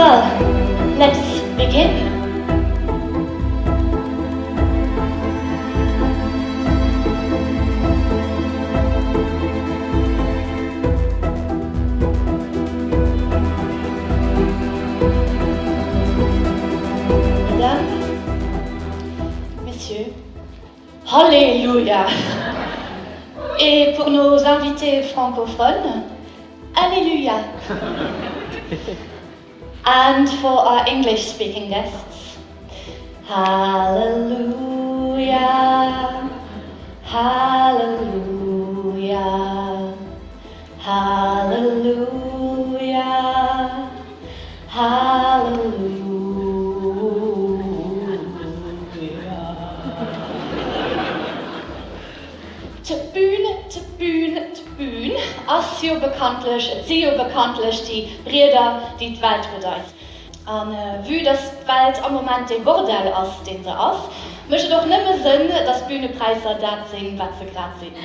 Well, let's begin. Mesdames, Messieurs, Alléluia! Et pour nos invités francophones, Alléluia! And for our English-speaking guests, Hallelujah, Hallelujah, Hallelujah, Hallelujah. Te Bühne, als je bekanntlich, zie je bekanntlich die Brüder, die die Welt bedeutet. Und wie das Welt am Moment der Bordell ist, den sie ist, möchte doch nicht mehr Sinn, dass Bühnenpreiser das sehen, was sie gerade sehen.